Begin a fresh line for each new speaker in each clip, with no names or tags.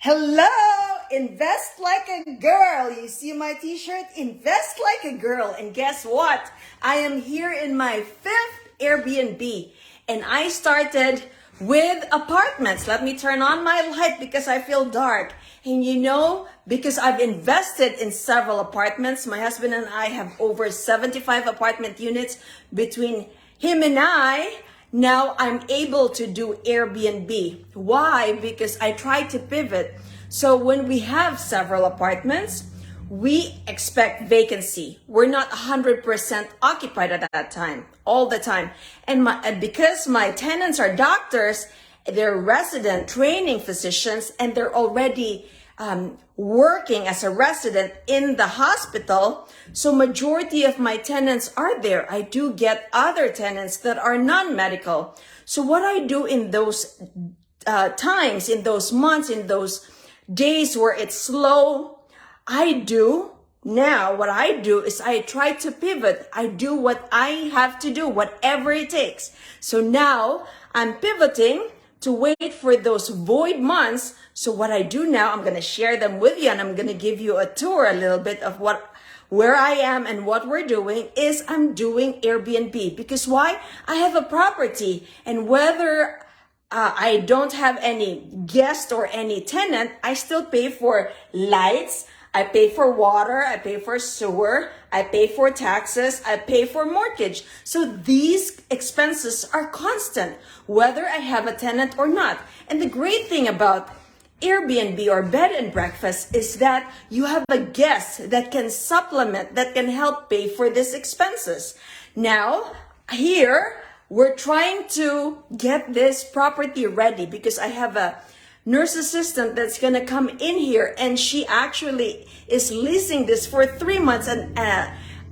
Hello! Invest like a girl. You see my t-shirt? Invest like a girl. And guess what? I am here in my 5th Airbnb. And I started with apartments. Let me turn on my light because I feel dark. And you know, because I've invested in several apartments, my husband and I have over 75 apartment units between him and I. Now I'm able to do Airbnb. Why? Because I try to pivot. So when we have several apartments, we expect vacancy. We're not 100% occupied at that time, all the time. And because my tenants are doctors, they're resident training physicians, and they're already working as a resident in the hospital. So majority of my tenants are there. I do get other tenants that are non-medical. So what I do in those times, in those months, in those days where it's slow, what I do is I try to pivot. I do what I have to do, whatever it takes. So now I'm pivoting to wait for those void months. So what I do now, I'm going to share them with you, and I'm going to give you a tour a little bit of where I am and what we're doing is I'm doing Airbnb. Because why? I have a property, and whether I don't have any guest or any tenant, I still pay for lights, I pay for water, I pay for sewer, I pay for taxes, I pay for mortgage. So these expenses are constant, whether I have a tenant or not. And the great thing about Airbnb or bed and breakfast is that you have a guest that can supplement, that can help pay for these expenses. Now, here, we're trying to get this property ready because I have a nurse assistant that's going to come in here, and she actually is leasing this for 3 months, an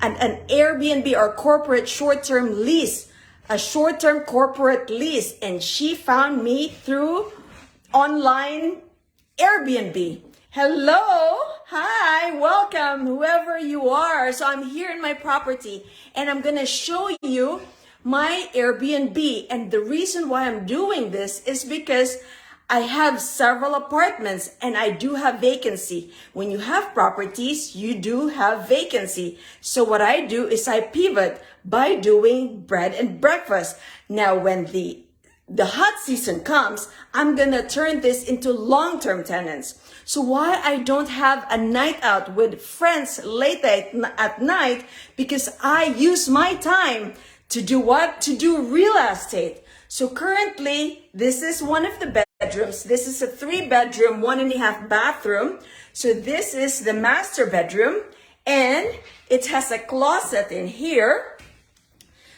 Airbnb or corporate short-term lease, a short-term corporate lease. And she found me through online Airbnb. Hello, hi, welcome, whoever you are. So I'm here in my property, and I'm going to show you my Airbnb. And the reason why I'm doing this is because I have several apartments and I do have vacancy. When you have properties, you do have vacancy. So what I do is I pivot by doing bread and breakfast. Now, when the hot season comes, I'm gonna turn this into long-term tenants. So why I don't have a night out with friends late at night? Because I use my time to do what? To do real estate. So currently, this is one of the bedrooms. This is a 3-bedroom, 1.5 bathroom. So this is the master bedroom, and it has a closet in here.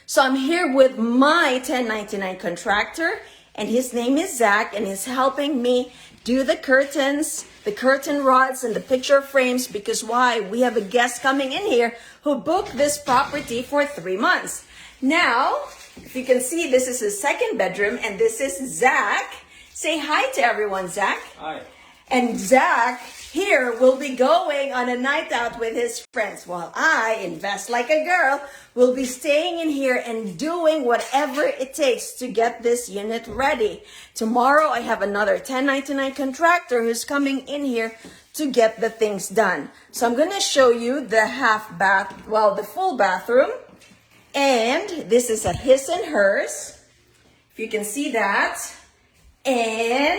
So I'm here with my 1099 contractor, and his name is Zach, and he's helping me do the curtains, the curtain rods, and the picture frames. Because why? We have a guest coming in here who booked this property for 3 months. Now, if you can see, this is his 2nd bedroom, and this is Zach. Say hi to everyone, Zach.
Hi.
And Zach here will be going on a night out with his friends, while I, invest like a girl, will be staying in here and doing whatever it takes to get this unit ready. Tomorrow, I have another 1099 contractor who's coming in here to get the things done. So I'm going to show you the the full bathroom. And this is a his and hers, if you can see that. And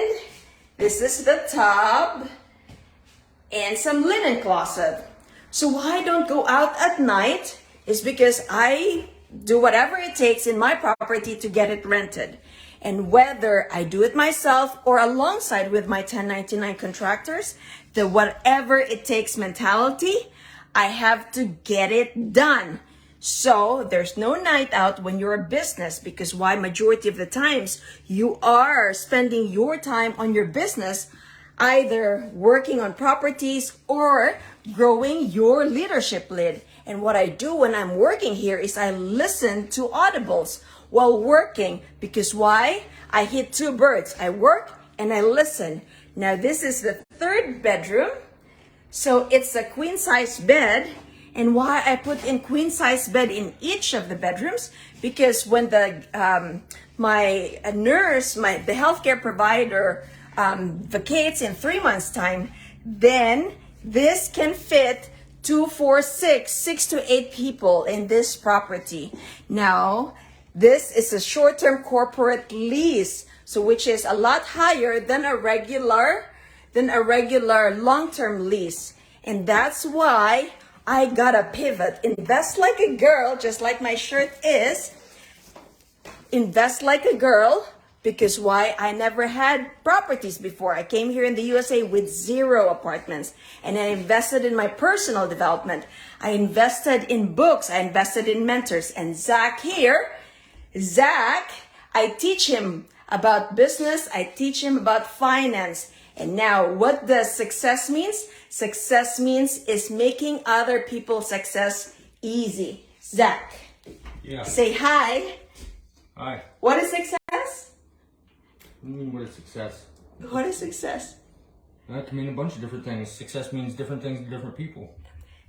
this is the tub and some linen closet. So why I don't go out at night is because I do whatever it takes in my property to get it rented. And whether I do it myself or alongside with my 1099 contractors, the whatever it takes mentality, I have to get it done. So there's no night out when you're a business, because why? Majority of the times you are spending your time on your business, either working on properties or growing your leadership lead. And what I do when I'm working here is I listen to audibles while working, because why? I hit 2 birds. I work and I listen. Now this is the 3rd bedroom. So it's a queen size bed. And why I put in queen size bed in each of the bedrooms, because when the healthcare provider vacates in 3 months time, then this can fit 2, 4, 6 to 8 people in this property. Now, this is a short-term corporate lease, so which is a lot higher than a regular long-term lease. And that's why I gotta pivot. Invest like a girl, just like my shirt is. Invest like a girl, because why? I never had properties before. I came here in the USA with 0 apartments, and I invested in my personal development. I invested in books. I invested in mentors. And Zach, I teach him about business. I teach him about finance. And now, what does success means? Success means is making other people's success easy. Zach,
yeah.
Say hi.
Hi.
What is success?
What do you mean, what is success?
What is success?
That can mean a bunch of different things. Success means different things to different people.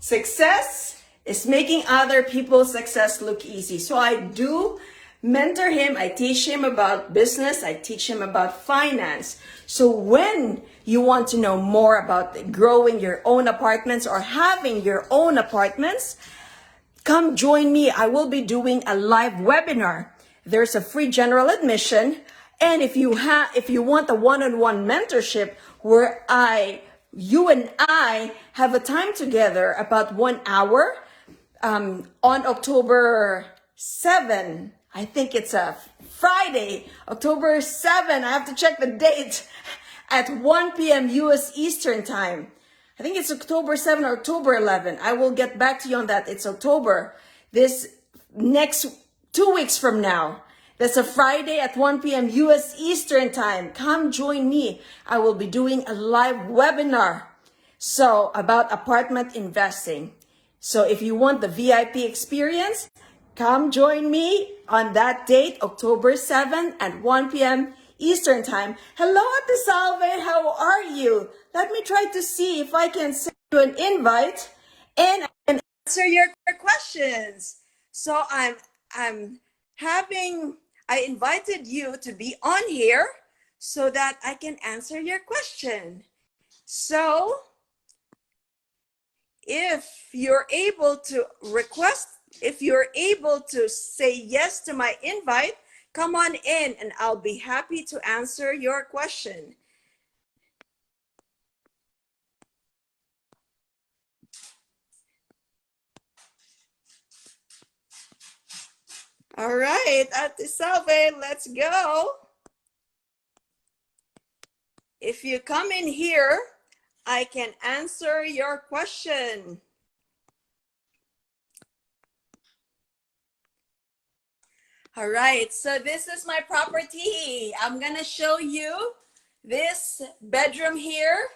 Success is making other people's success look easy. So I do mentor him. I teach him about business. I teach him about finance. So when you want to know more about growing your own apartments or having your own apartments, come join me. I will be doing a live webinar. There's a free general admission. And if you want a one-on-one mentorship where you and I have a time together about 1 hour, on October 7, I think it's a Friday, October 7, I have to check the date, at 1 p.m. US Eastern time. I think it's October 7 or October 11. I will get back to you on that. It's October. This next 2 weeks from now. That's a Friday at 1 p.m. US Eastern time. Come join me. I will be doing a live webinar. So about apartment investing. So if you want the VIP experience, come join me on that date, October 7 at 1 p.m. Eastern time. Hello, Ate Salve. How are you? Let me try to see if I can send you an invite and I can answer your questions. So I invited you to be on here so that I can answer your question. So if you're able to say yes to my invite, come on in and I'll be happy to answer your question. All right, Ate Salve, let's go. If you come in here, I can answer your question. All right, so this is my property. I'm gonna show you this bedroom here,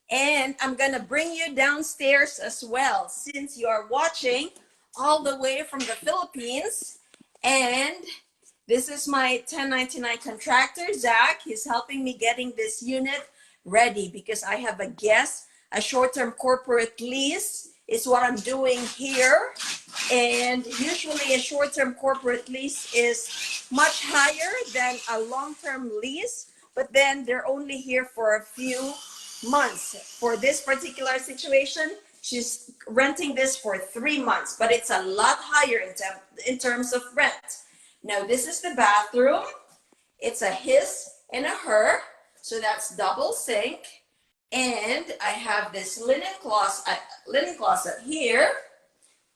and I'm gonna bring you downstairs as well, since you are watching all the way from the Philippines. And this is my 1099 contractor, Zach. He's helping me getting this unit ready because I have a guest. A short-term corporate lease is what I'm doing here. And usually a short-term corporate lease is much higher than a long-term lease, but then they're only here for a few months. For this particular situation, she's renting this for 3 months, but it's a lot higher in terms of rent. Now, this is the bathroom. It's a his and a her, so that's double sink. And I have this linen closet here.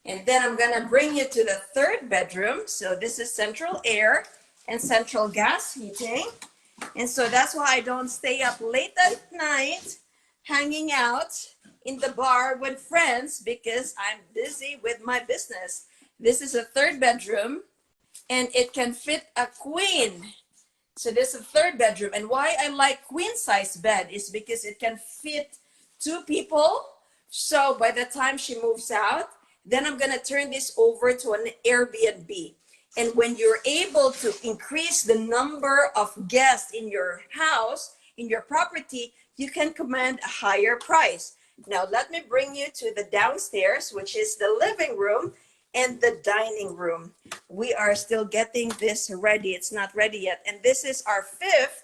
And then I'm gonna bring you to the third bedroom. So this is central air and central gas heating. And so that's why I don't stay up late at night hanging out in the bar with friends, because I'm busy with my business. This is a third bedroom and it can fit a queen. So this is a third bedroom. And why I like queen size bed is because it can fit 2 people. So by the time she moves out, then I'm gonna turn this over to an Airbnb. And when you're able to increase the number of guests in your house, in your property, you can command a higher price. Now, let me bring you to the downstairs, which is the living room and the dining room. We are still getting this ready. It's not ready yet. And this is our 5th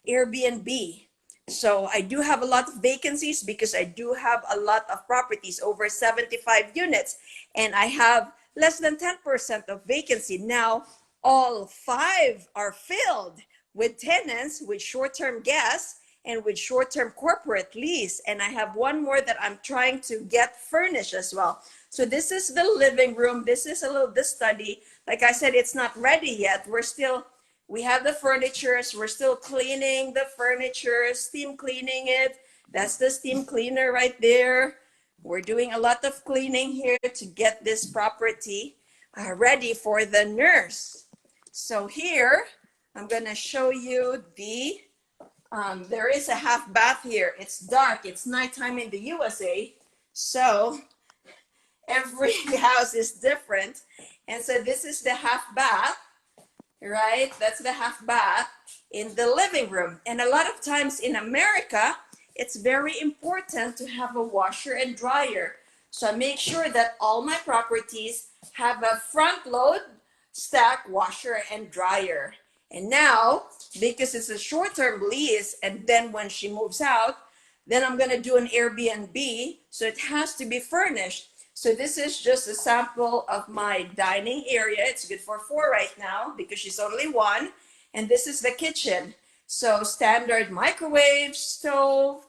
Airbnb. So I do have a lot of vacancies because I do have a lot of properties, over 75 units, and I have less than 10% of vacancy. Now, all 5 are filled with tenants, with short-term guests, and with short-term corporate lease. And I have one more that I'm trying to get furnished as well. So this is the living room. This is a little the study. Like I said, it's not ready yet. We have the furnitures. We're still cleaning the furniture, steam cleaning it. That's the steam cleaner right there. We're doing a lot of cleaning here to get this property ready for the nurse. So here, I'm gonna show you there is a half bath here. It's dark, it's nighttime in the USA. So every house is different. And so this is the half bath, right? That's the half bath in the living room. And a lot of times in America, it's very important to have a washer and dryer. So I make sure that all my properties have a front load stack washer and dryer. And now, because it's a short-term lease, and then when she moves out, then I'm gonna do an Airbnb, so it has to be furnished. So this is just a sample of my dining area. It's good for 4 right now because she's only 1. And this is the kitchen. So standard microwave, stove,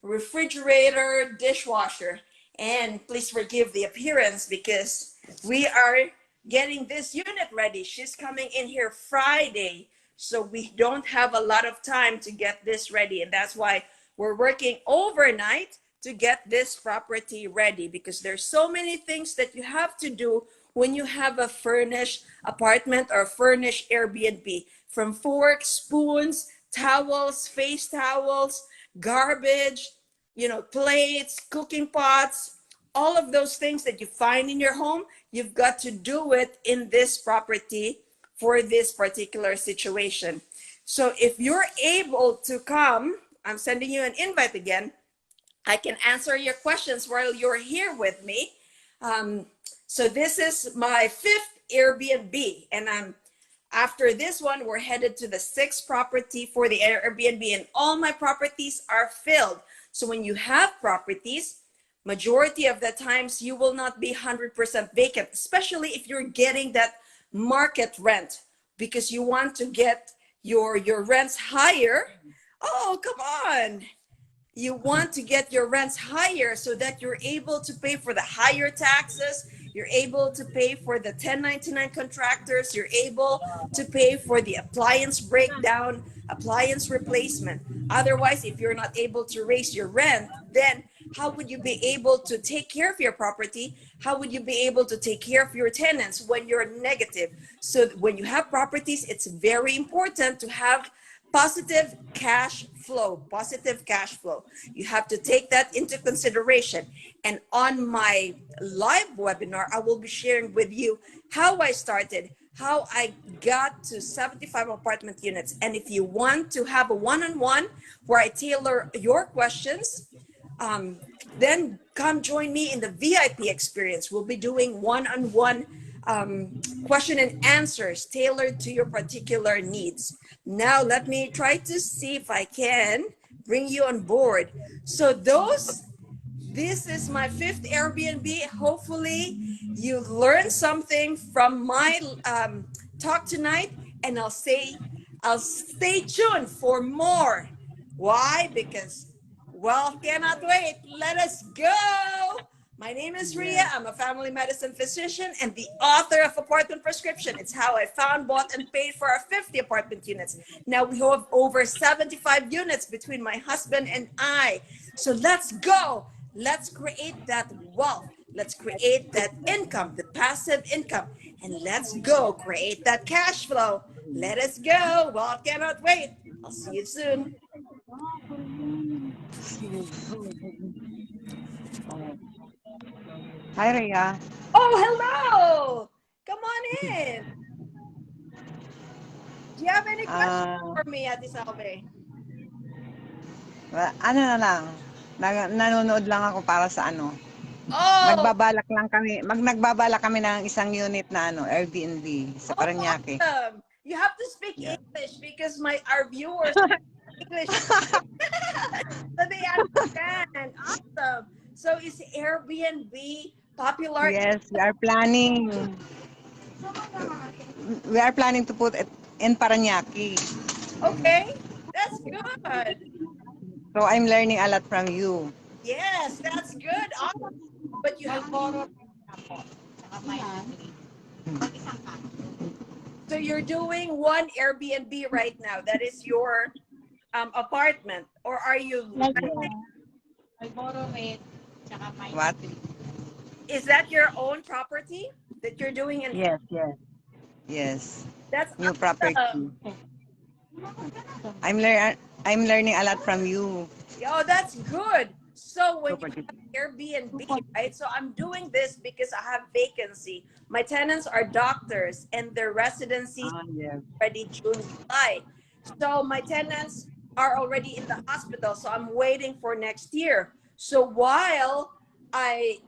refrigerator, dishwasher. And please forgive the appearance because we are getting this unit ready. She's coming in here Friday. So we don't have a lot of time to get this ready. And that's why we're working overnight to get this property ready, because there's so many things that you have to do when you have a furnished apartment or furnished Airbnb, from forks, spoons, towels, face towels, garbage, plates, cooking pots, all of those things that you find in your home, you've got to do it in this property for this particular situation. So if you're able to come, I'm sending you an invite again. I can answer your questions while you're here with me. So this is my 5th Airbnb, and after this one, we're headed to the 6th property for the Airbnb, and all my properties are filled. So when you have properties, majority of the times you will not be 100% vacant, especially if you're getting that market rent, because you want to get your rents higher. Oh, come on. You want to get your rents higher so that you're able to pay for the higher taxes, you're able to pay for the 1099 contractors, you're able to pay for the appliance breakdown, appliance replacement. Otherwise, if you're not able to raise your rent, then how would you be able to take care of your property? How would you be able to take care of your tenants when you're negative? So when you have properties, it's very important to have positive cash flow. You have to take that into consideration. And on my live webinar, I will be sharing with you how I started, how I got to 75 apartment units. And if you want to have a one-on-one where I tailor your questions, then come join me in the VIP experience. We'll be doing one-on-one question and answers tailored to your particular needs. Now, let me try to see if I can bring you on board. So this is my 5th Airbnb. Hopefully you learned something from my talk tonight, and I'll stay tuned for more. Why? Because, well, cannot wait. Let us go. My name is Ria. I'm a family medicine physician and the author of Apartment Prescription. It's how I found, bought, and paid for our 50 apartment units. Now we have over 75 units between my husband and I. So let's go. Let's create that wealth. Let's create that income, the passive income. And let's go create that cash flow. Let us go. Well, I cannot wait. I'll see you soon.
Hi, Rhea.
Oh, hello. Come on in. Do you have any questions
Ah,
for me, Ate Salve?
ano na lang, nanonood lang ako para sa
Oh,
nagbabalak kami ng isang unit na Airbnb sa Parañaque.
awesome. You have to speak
Yeah.
English because our viewers English. Airbnb popular?
Yes, we are planning. We are planning to put it in Paranaque.
Okay, that's good.
So I'm learning a lot from you.
Yes, that's good. But you have, so you're doing one Airbnb right now. That is your apartment, or are you?
What?
Is that your own property that you're doing? And
Yes, yes. Yes.
that's
New property.
awesome.
I'm learning a lot from you.
Oh, that's good. So when you
Property.
have Airbnb, right? So I'm doing this because I have vacancy. My tenants are doctors and their residencies
Ah, yes.
already June, July. So my tenants are already in the hospital. So I'm waiting for next year. So while I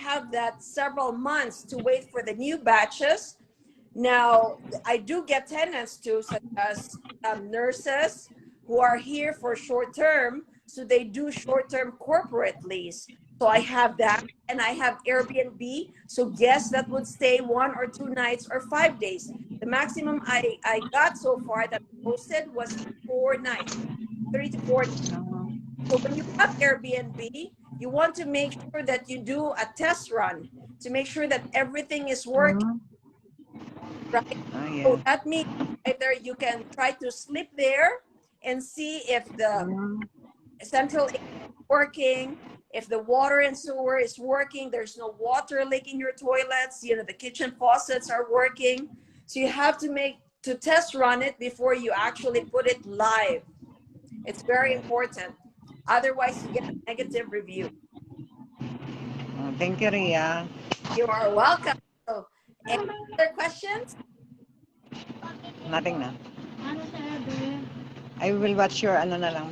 have that several months to wait for the new batches. Now, I do get tenants too, such as nurses who are here for short term. So they do short term corporate lease. So I have that, and I have Airbnb. So guests that would stay 1 or 2 nights or 5 days. The maximum I got so far that I posted was 4 nights, 3 to 4 nights. So when you have Airbnb, you want to make sure that you do a test run to make sure that everything is working, right?
Ah,
So
yes.
that means either you can try to sleep there and see if the central air is working, if the water and sewer is working, there's no water leak in your toilets, the kitchen faucets are working. So you have to test run it before you actually put it live. It's very important. Otherwise, you get a negative review.
Thank you, Ria.
You are welcome. So, any other questions?
Nothing na. I will watch your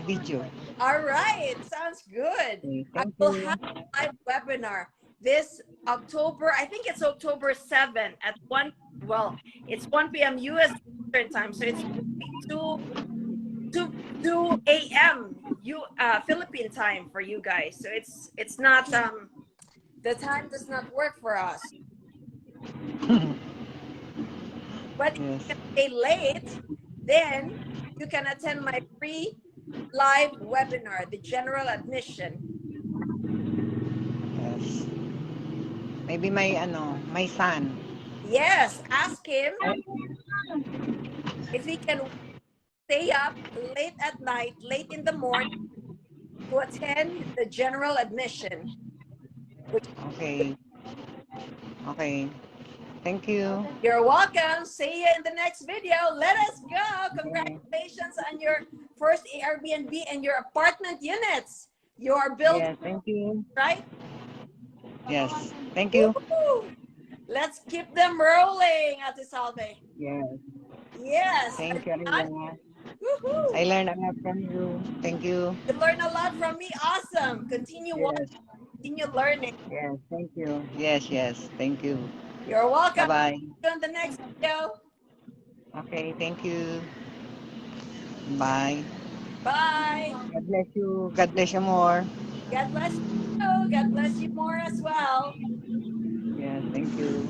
video.
All right, sounds good.
Okay,
I
thank
will
you.
have a live webinar this October. I think it's October 7th at 1. Well, it's 1 p.m. U.S. Eastern time, so it's 2 a.m. Philippine time for you guys. So it's not the time does not work for us. But if you
Yes.
can stay late, then you can attend my free live webinar, the general admission.
Yes. Maybe my son.
Yes, ask him if he can stay up late at night, late in the morning to attend the general admission. Which
Okay. Okay. Thank you.
you're welcome. See you in the next video. Let us go.
Okay.
Congratulations on your first Airbnb and your apartment units. You are built
Yes, thank you.
right.
Yes. Thank you.
Woo-hoo. Let's keep them rolling, Ate Salve.
Yes.
Yes. Are
Thank
you
you,
done?
Ria.
Woohoo.
I learned a lot from you. Thank you.
You learn a lot from me. Awesome. Continue watching,
Yes.
continue learning.
Yes. Thank you. Yes, yes. Thank you.
You're welcome.
Bye-bye.
See you in the next video.
Okay, thank you. Bye.
Bye.
God bless you. God bless you more.
God bless you. God bless you more as well.
Yes, thank you.